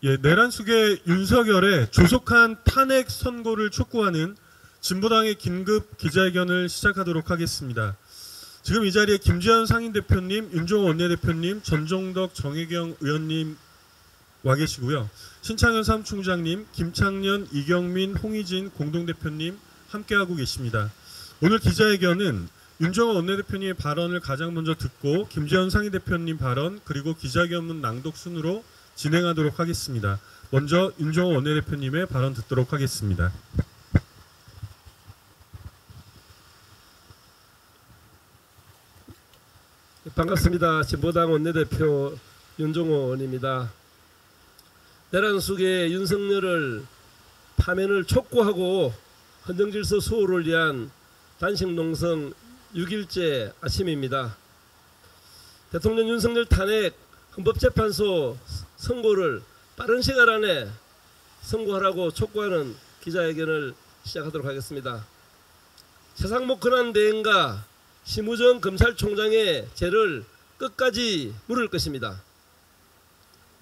예, 내란숙의 윤석열의 조속한 탄핵 선고를 촉구하는 진보당의 긴급 기자회견을 시작하도록 하겠습니다. 지금 이 자리에 김재현 상임대표님, 윤종호 원내대표님, 전종덕 정혜경 의원님 와 계시고요. 신창현 사무총장님, 김창년, 이경민, 홍희진 공동대표님 함께하고 계십니다. 오늘 기자회견은 윤종호 원내대표님의 발언을 가장 먼저 듣고 김재현 상임대표님 발언 그리고 기자회견문 낭독 순으로 진행하도록 하겠습니다. 먼저 윤종호 원내대표님의 발언 듣도록 하겠습니다. 반갑습니다. 진보당 원내대표 윤종호 의원입니다. 내란숙의 윤석열을 파면을 촉구하고 헌정질서 수호를 위한 단식농성 6일째 아침입니다. 대통령 윤석열 탄핵 헌법재판소 선고를 빠른 시간 안에 선고하라고 촉구하는 기자회견을 시작하도록 하겠습니다. 최상목 권한대행과 심우정 검찰총장의 죄를 끝까지 물을 것입니다.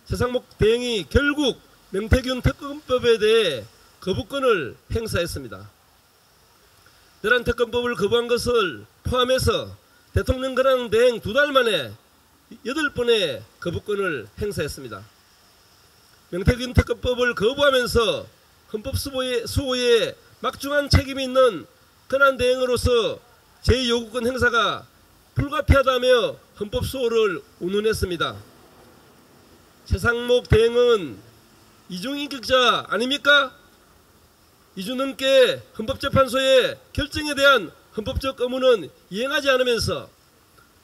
최상목 대행이 결국 명태균 특검법에 대해 거부권을 행사했습니다. 내란 특검법을 거부한 것을 포함해서 대통령 권한 대행 2달 만에 8번의 거부권을 행사했습니다. 명태균 특검법을 거부하면서 헌법 수호에 막중한 책임이 있는 권한 대행으로서 제2요구권 행사가 불가피하다며 헌법 수호를 운운했습니다. 최상목 대행은 이중인격자 아닙니까? 2주 넘게 헌법재판소의 결정에 대한 헌법적 의무는 이행하지 않으면서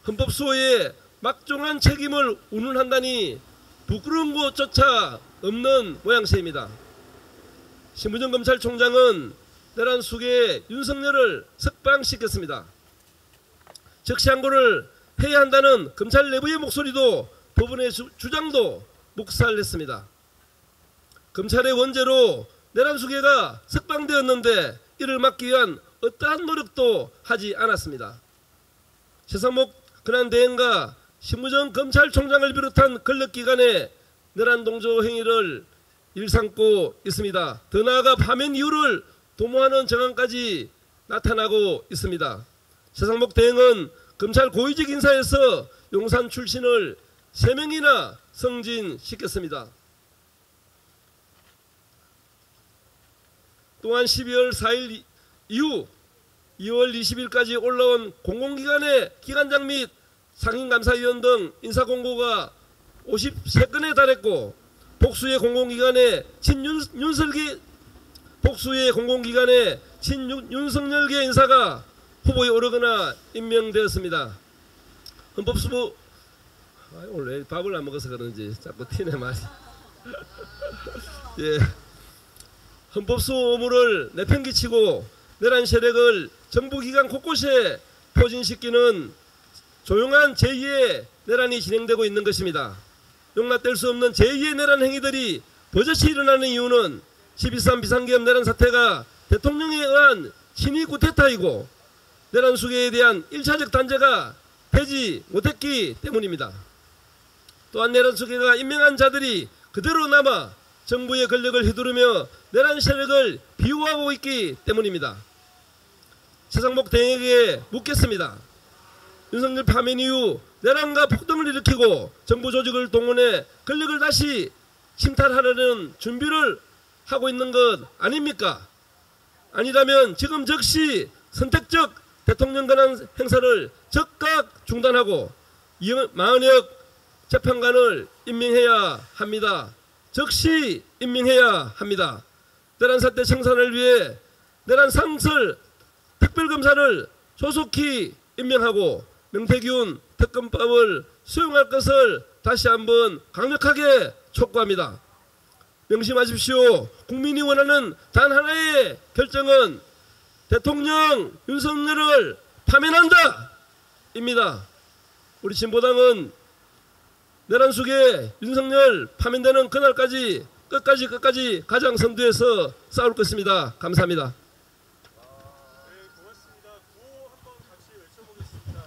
헌법 수호에 막중한 책임을 운운한다니 부끄러운 것조차 없는 모양새입니다. 심우정 검찰총장은 내란 숙의 윤석열을 석방시켰습니다. 적시항고를 해야 한다는 검찰 내부의 목소리도 법원의 주장도 묵살했습니다. 검찰의 원죄로 내란 수괴가 석방되었는데 이를 막기 위한 어떠한 노력도 하지 않았습니다. 최상목 권한대행과 심우정 검찰총장을 비롯한 권력기관의 내란 동조 행위를 일삼고 있습니다. 더 나아가 파면 이유를 도모하는 정황까지 나타나고 있습니다. 최상목 대행은 검찰 고위직 인사에서 용산 출신을 3명이나 승진시켰습니다. 또한 12월 4일 이후 2월 20일까지 올라온 공공기관의 기관장 및 상임감사위원 등 인사공고가 53건에 달했고 복수의 공공기관의 친윤석열계 인사가 후보에 오르거나 임명되었습니다. 헌법수부 오늘 왜 밥을 안 먹어서 그런지 자꾸 티내 말이 예. 헌법수호 의무를 내팽개치고 내란 세력을 정부기관 곳곳에 포진시키는 조용한 제2의 내란이 진행되고 있는 것입니다. 용납될 수 없는 제2의 내란 행위들이 버젓이 일어나는 이유는 12.3 비상계엄 내란 사태가 대통령에 의한 친위 쿠데타이고 내란 수괴에 대한 1차적 단죄가 되지 못했기 때문입니다. 또한 내란 수괴가 임명한 자들이 그대로 남아 정부의 권력을 휘두르며 내란 세력을 비호하고 있기 때문입니다. 최상목 대행에게 묻겠습니다. 윤석열 파면 이후 내란과 폭동을 일으키고 정부 조직을 동원해 권력을 다시 침탈하려는 준비를 하고 있는 것 아닙니까? 아니라면 지금 즉시 선택적 대통령 권한 행사를 즉각 중단하고 마은혁 재판관을 임명해야 합니다. 즉시 임명해야 합니다. 내란 사태 청산을 위해 내란 상설 특별검사를 조속히 임명하고 명태균 특검법을 수용할 것을 다시 한번 강력하게 촉구합니다. 명심하십시오. 국민이 원하는 단 하나의 결정은 대통령 윤석열을 파면한다! 입니다. 우리 진보당은 내란 속에 윤석열 파면되는 그날까지 끝까지 가장 선두에서 싸울 것입니다. 감사합니다. 네, 고맙습니다. 구호 한번 같이 외쳐보겠습니다.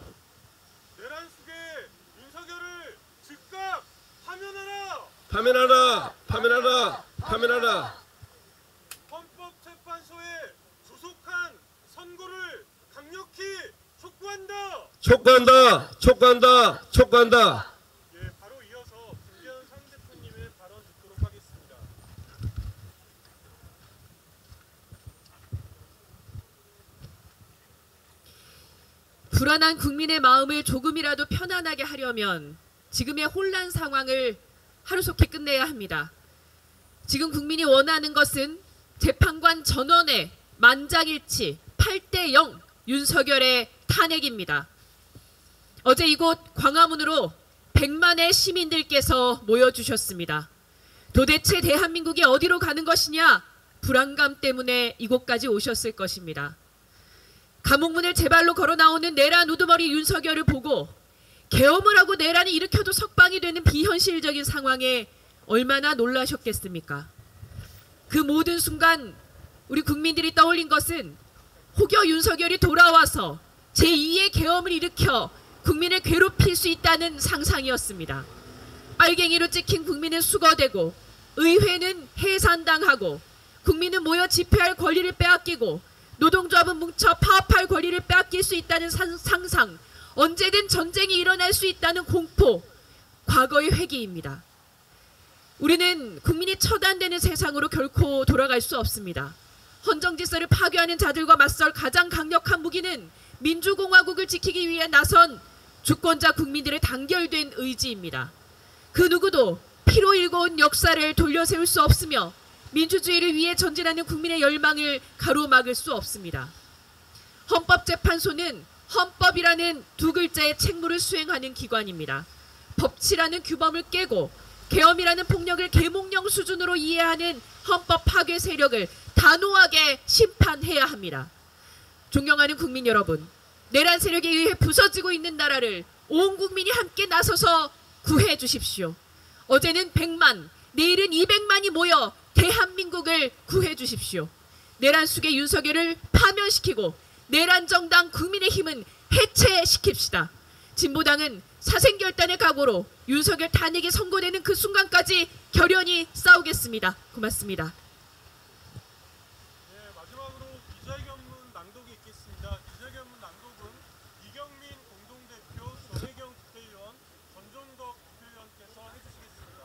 내란 속에 윤석열을 즉각 파면하라! 파면하라. 파면하라. 파면하라. 헌법재판소의 조속한 선고를 강력히 촉구한다. 촉구한다. 촉구한다. 촉구한다. 예, 바로 이어서 김재현 상대표님의 발언 듣도록 하겠습니다. 불안한 국민의 마음을 조금이라도 편안하게 하려면 지금의 혼란 상황을 하루속히 끝내야 합니다. 지금 국민이 원하는 것은 재판관 전원의 만장일치 8대0 윤석열의 탄핵입니다. 어제 이곳 광화문으로 100만의 시민들께서 모여주셨습니다. 도대체 대한민국이 어디로 가는 것이냐? 불안감 때문에 이곳까지 오셨을 것입니다. 감옥문을 제 발로 걸어 나오는 내란 우두머리 윤석열을 보고 계엄을 하고 내란을 일으켜도 석방이 되는 비현실적인 상황에 얼마나 놀라셨겠습니까? 그 모든 순간 우리 국민들이 떠올린 것은 혹여 윤석열이 돌아와서 제2의 계엄을 일으켜 국민을 괴롭힐 수 있다는 상상이었습니다. 빨갱이로 찍힌 국민은 수거되고 의회는 해산당하고 국민은 모여 집회할 권리를 빼앗기고 노동조합은 뭉쳐 파업할 권리를 빼앗길 수 있다는 상상, 언제든 전쟁이 일어날 수 있다는 공포, 과거의 회귀입니다. 우리는 국민이 처단되는 세상으로 결코 돌아갈 수 없습니다. 헌정질서를 파괴하는 자들과 맞설 가장 강력한 무기는 민주공화국을 지키기 위해 나선 주권자 국민들의 단결된 의지입니다. 그 누구도 피로 일궈온 역사를 돌려세울 수 없으며 민주주의를 위해 전진하는 국민의 열망을 가로막을 수 없습니다. 헌법재판소는 헌법이라는 두 글자의 책무를 수행하는 기관입니다. 법치라는 규범을 깨고 계엄이라는 폭력을 계몽령 수준으로 이해하는 헌법 파괴 세력을 단호하게 심판해야 합니다. 존경하는 국민 여러분, 내란 세력에 의해 부서지고 있는 나라를 온 국민이 함께 나서서 구해 주십시오. 어제는 100만, 내일은 200만이 모여 대한민국을 구해 주십시오. 내란 숙의 윤석열을 파면시키고 내란 정당 국민의힘은 해체시킵시다. 진보당은 사생결단의 각오로 윤석열 탄핵이 선고되는 그 순간까지 결연히 싸우겠습니다. 고맙습니다. 네, 마지막으로 기자회견문 낭독이 있겠습니다. 기자회견문 낭독은 이경민 공동대표, 정혜경 국회의원, 전종덕 국회의원께서 해주시겠습니다.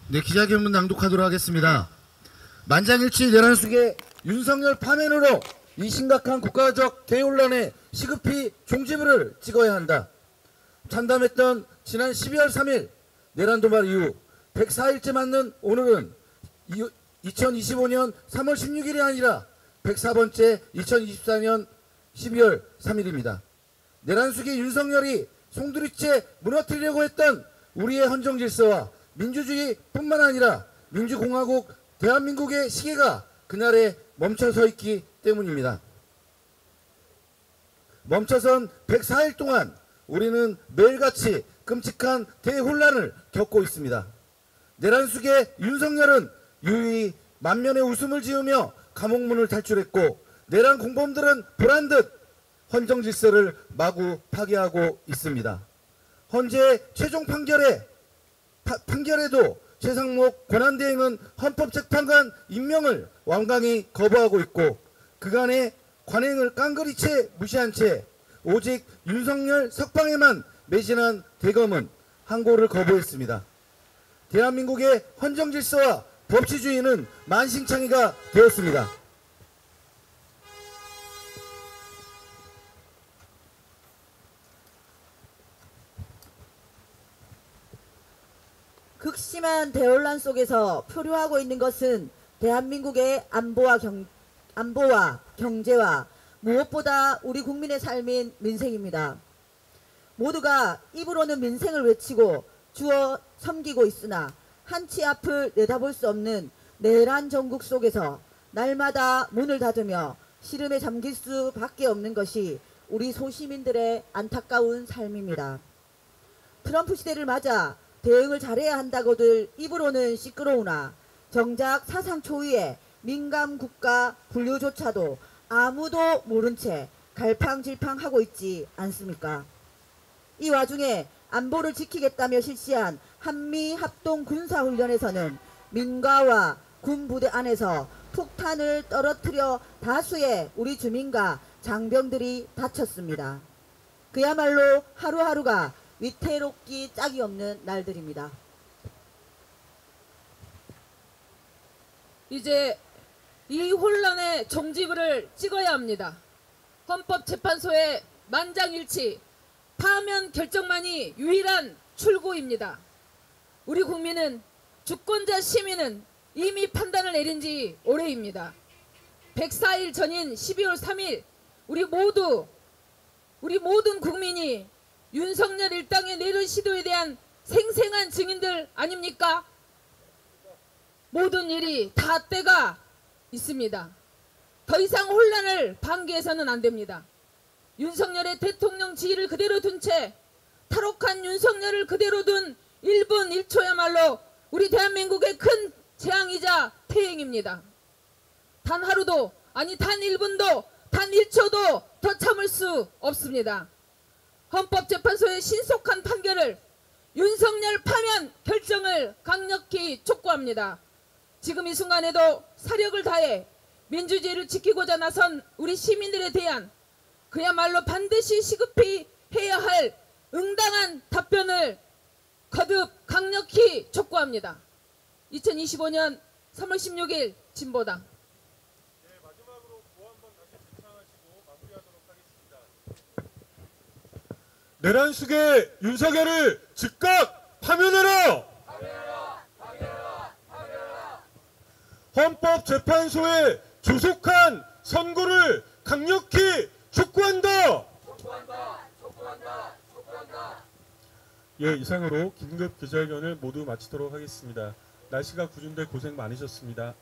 네, 기자회견문 낭독하도록 하겠습니다. 만장일치 내란 속에 윤석열 파면으로 이 심각한 국가적 대혼란에 시급히 종지부를 찍어야 한다. 참담했던 지난 12월 3일 내란 도발 이후 104일째 맞는 오늘은 2025년 3월 16일이 아니라 104번째 2024년 12월 3일입니다. 내란 속에 윤석열이 송두리째 무너뜨리려고 했던 우리의 헌정질서와 민주주의뿐만 아니라 민주공화국 대한민국의 시계가 그날에 멈춰서 있기 때문입니다. 멈춰선 104일 동안 우리는 매일같이 끔찍한 대혼란을 겪고 있습니다. 내란 속에 윤석열은 유유히 만면에 웃음을 지으며 감옥문을 탈출했고 내란 공범들은 보란듯 헌정질서를 마구 파괴하고 있습니다. 헌재 최종 판결에도 최상목 권한대행은 헌법재판관 임명을 완강히 거부하고 있고 그간의 관행을 깡그리 채 무시한 채 오직 윤석열 석방에만 매진한 대검은 항고를 거부했습니다. 대한민국의 헌정질서와 법치주의는 만신창이가 되었습니다. 극심한 대혼란 속에서 표류하고 있는 것은 대한민국의 안보와 경제와 무엇보다 우리 국민의 삶인 민생입니다. 모두가 입으로는 민생을 외치고 주어 섬기고 있으나 한치 앞을 내다볼 수 없는 내란 전국 속에서 날마다 문을 닫으며 시름에 잠길 수밖에 없는 것이 우리 소시민들의 안타까운 삶입니다. 트럼프 시대를 맞아 대응을 잘해야 한다고들 입으로는 시끄러우나 정작 사상 초유의 민감 국가 분류조차도 아무도 모른 채 갈팡질팡하고 있지 않습니까? 이 와중에 안보를 지키겠다며 실시한 한미합동군사훈련에서는 민가와 군부대 안에서 폭탄을 떨어뜨려 다수의 우리 주민과 장병들이 다쳤습니다. 그야말로 하루하루가 위태롭기 짝이 없는 날들입니다. 이제 이 혼란의 종지부를 찍어야 합니다. 헌법재판소의 만장일치, 파면 결정만이 유일한 출구입니다. 우리 국민은, 주권자 시민은 이미 판단을 내린 지 오래입니다. 104일 전인 12월 3일 우리 모든 국민이 윤석열 일당의 내란 시도에 대한 생생한 증인들 아닙니까? 모든 일이 다 때가 있습니다. 더 이상 혼란을 방기해서는 안 됩니다. 윤석열의 대통령 지위를 그대로 둔 채 탈옥한 윤석열을 그대로 둔 1분 1초야말로 우리 대한민국의 큰 재앙이자 태행입니다. 단 하루도, 아니 단 1분도, 단 1초도 더 참을 수 없습니다. 헌법재판소의 신속한 판결을, 윤석열 파면 결정을 강력히 촉구합니다. 지금 이 순간에도 사력을 다해 민주주의를 지키고자 나선 우리 시민들에 대한 그야말로 반드시 시급히 해야 할 응당한 답변을 거듭 강력히 촉구합니다. 2025년 3월 16일 진보당. 마지막으로 뭐 한번 다시 불창하시고 마무리하도록 하겠습니다. 내란 속의 윤석열을 즉각 파면하라! 헌법재판소의 조속한 선고를 강력히 촉구한다! 예, 이상으로 긴급 기자회견을 모두 마치도록 하겠습니다. 날씨가 궂은데 고생 많으셨습니다.